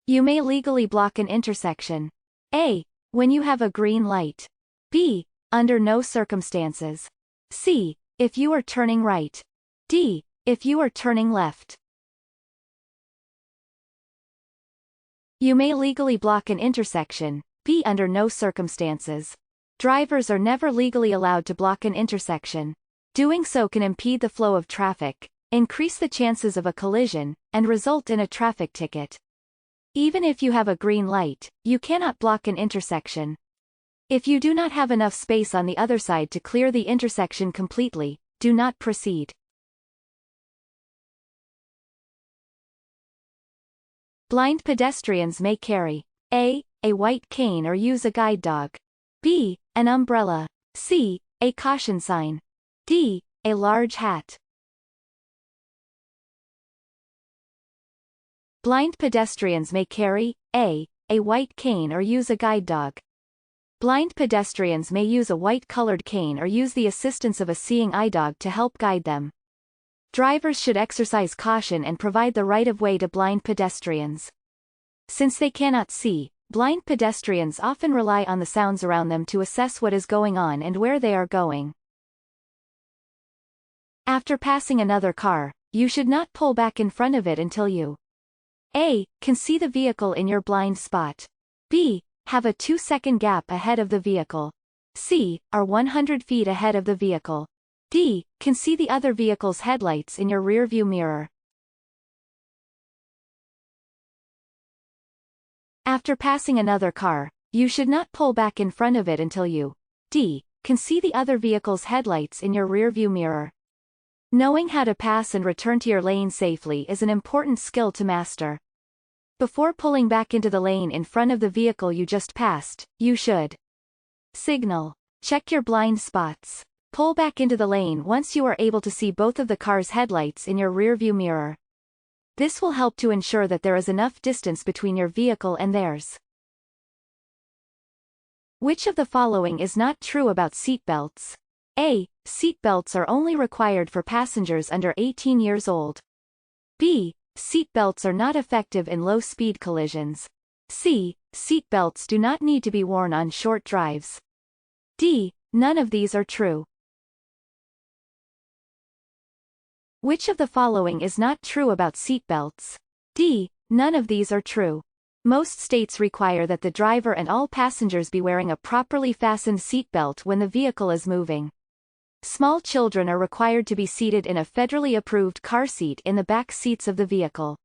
You may legally block an intersection. A. When you have a green light. B. Under no circumstances. C. If you are turning right. D. If you are turning left. You may legally block an intersection. B. Under no circumstances. Drivers are never legally allowed to block an intersection. Doing so can impede the flow of traffic, increase the chances of a collision, and result in a traffic ticket. Even if you have a green light, you cannot block an intersection. If you do not have enough space on the other side to clear the intersection completely, do not proceed. Blind pedestrians may carry A. A white cane or use a guide dog. B. An umbrella. C. A caution sign. D. A large hat. Blind pedestrians may carry A. A white cane or use a guide dog. Blind pedestrians may use a white-colored cane or use the assistance of a seeing eye dog to help guide them. Drivers should exercise caution and provide the right-of-way to blind pedestrians. Since they cannot see, blind pedestrians often rely on the sounds around them to assess what is going on and where they are going. After passing another car, you should not pull back in front of it until you A. Can see the vehicle in your blind spot. B. Have a 2-second gap ahead of the vehicle. C. Are 100 feet ahead of the vehicle. D. Can see the other vehicle's headlights in your rearview mirror. After passing another car, you should not pull back in front of it until you D. Can see the other vehicle's headlights in your rearview mirror. Knowing how to pass and return to your lane safely is an important skill to master. Before pulling back into the lane in front of the vehicle you just passed, you should signal, check your blind spots, pull back into the lane once you are able to see both of the car's headlights in your rearview mirror. This will help to ensure that there is enough distance between your vehicle and theirs. Which of the following is not true about seatbelts? A. Seatbelts are only required for passengers under 18 years old. B. Seatbelts are not effective in low-speed collisions. C. Seatbelts do not need to be worn on short drives. D. None of these are true. Which of the following is not true about seatbelts? D. None of these are true. Most states require that the driver and all passengers be wearing a properly fastened seatbelt when the vehicle is moving. Small children are required to be seated in a federally approved car seat in the back seats of the vehicle.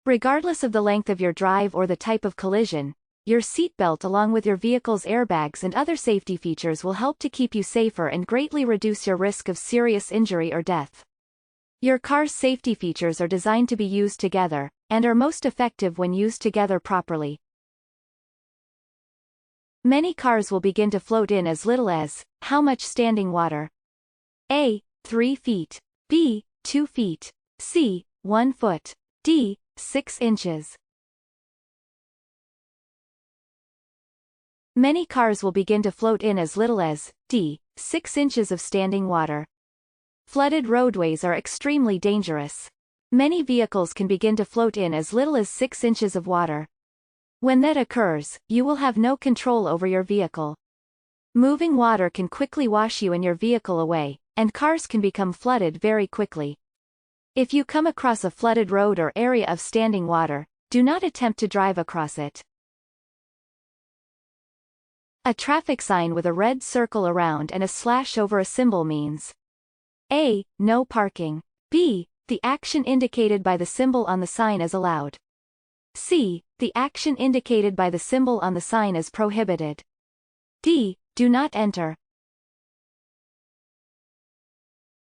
Regardless of the length of your drive or the type of collision, your seatbelt along with your vehicle's airbags and other safety features will help to keep you safer and greatly reduce your risk of serious injury or death. Your car's safety features are designed to be used together, and are most effective when used together properly. Many cars will begin to float in as little as, how much standing water? A. 3 feet. B. 2 feet. C. 1 foot. D. 6 inches. Many cars will begin to float in as little as D. 6 inches of standing water. Flooded roadways are extremely dangerous. Many vehicles can begin to float in as little as 6 inches of water. When that occurs, you will have no control over your vehicle. Moving water can quickly wash you and your vehicle away, and cars can become flooded very quickly. If you come across a flooded road or area of standing water, do not attempt to drive across it. A traffic sign with a red circle around and a slash over a symbol means A. No parking. B. The action indicated by the symbol on the sign is allowed. C. The action indicated by the symbol on the sign is prohibited. D. Do not enter.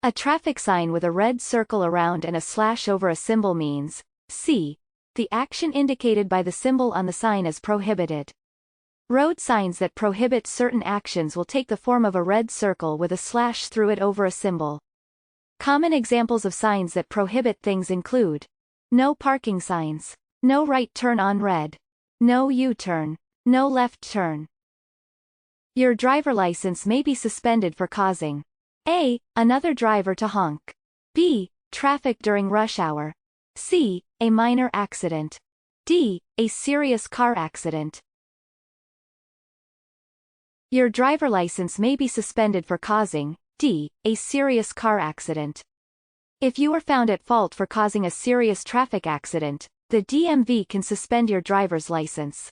A traffic sign with a red circle around and a slash over a symbol means C. The action indicated by the symbol on the sign is prohibited. Road signs that prohibit certain actions will take the form of a red circle with a slash through it over a symbol. Common examples of signs that prohibit things include no parking signs, no right turn on red, no U-turn, no left turn. Your driver license may be suspended for causing A. Another driver to honk. B. Traffic during rush hour. C. A minor accident. D. A serious car accident. Your driver license may be suspended for causing D. A serious car accident. If you are found at fault for causing a serious traffic accident, the DMV can suspend your driver's license.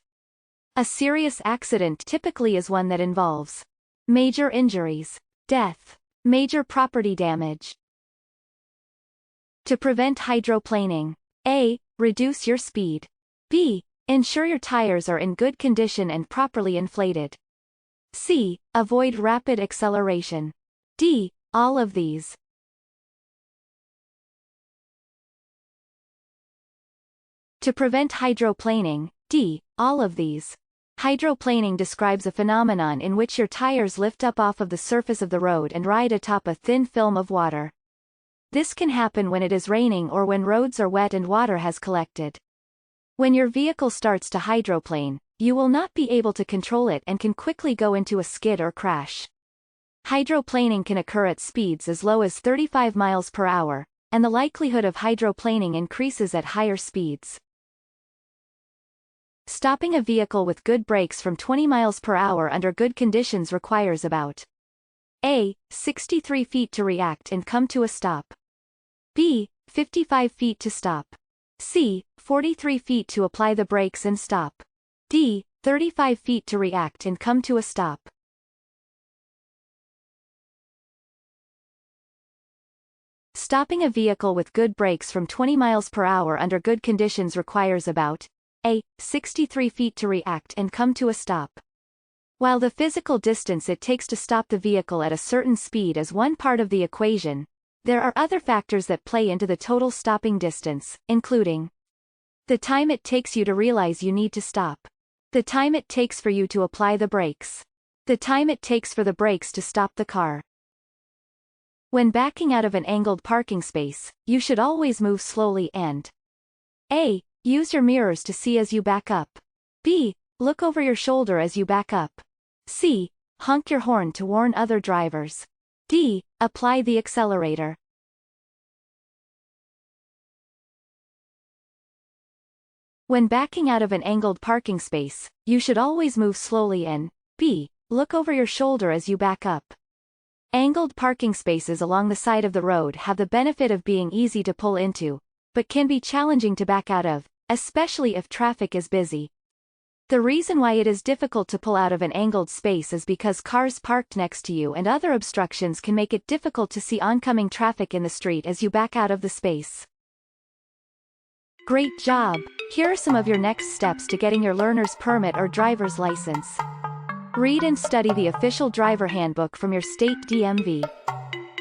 A serious accident typically is one that involves major injuries, death, major property damage. To prevent hydroplaning. A. Reduce your speed. B. Ensure your tires are in good condition and properly inflated. C. Avoid rapid acceleration. D. All of these. To prevent hydroplaning. D. All of these. Hydroplaning describes a phenomenon in which your tires lift up off of the surface of the road and ride atop a thin film of water. This can happen when it is raining or when roads are wet and water has collected. When your vehicle starts to hydroplane, you will not be able to control it and can quickly go into a skid or crash. Hydroplaning can occur at speeds as low as 35 miles per hour, and the likelihood of hydroplaning increases at higher speeds. Stopping a vehicle with good brakes from 20 miles per hour under good conditions requires about A. 63 feet to react and come to a stop. B. 55 feet to stop. C. 43 feet to apply the brakes and stop. D. 35 feet to react and come to a stop. Stopping a vehicle with good brakes from 20 miles per hour under good conditions requires about A. 63 feet to react and come to a stop. While the physical distance it takes to stop the vehicle at a certain speed is one part of the equation, there are other factors that play into the total stopping distance, including the time it takes you to realize you need to stop, the time it takes for you to apply the brakes, the time it takes for the brakes to stop the car. When backing out of an angled parking space, you should always move slowly and A. Use your mirrors to see as you back up. B. Look over your shoulder as you back up. C. Honk your horn to warn other drivers. D. Apply the accelerator. When backing out of an angled parking space, you should always move slowly and B. Look over your shoulder as you back up. Angled parking spaces along the side of the road have the benefit of being easy to pull into, but can be challenging to back out of, especially if traffic is busy. The reason why it is difficult to pull out of an angled space is because cars parked next to you and other obstructions can make it difficult to see oncoming traffic in the street as you back out of the space. Great job! Here are some of your next steps to getting your learner's permit or driver's license. Read and study the official driver handbook from your state DMV.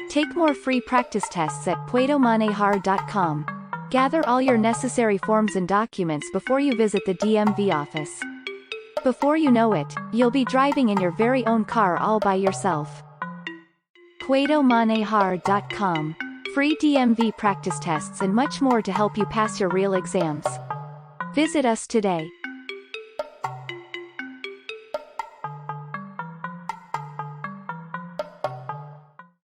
Take more free practice tests at puedomanejar.com. Gather all your necessary forms and documents before you visit the DMV office. Before you know it, you'll be driving in your very own car all by yourself. puedomanejar.com. Free DMV practice tests and much more to help you pass your real exams. Visit us today.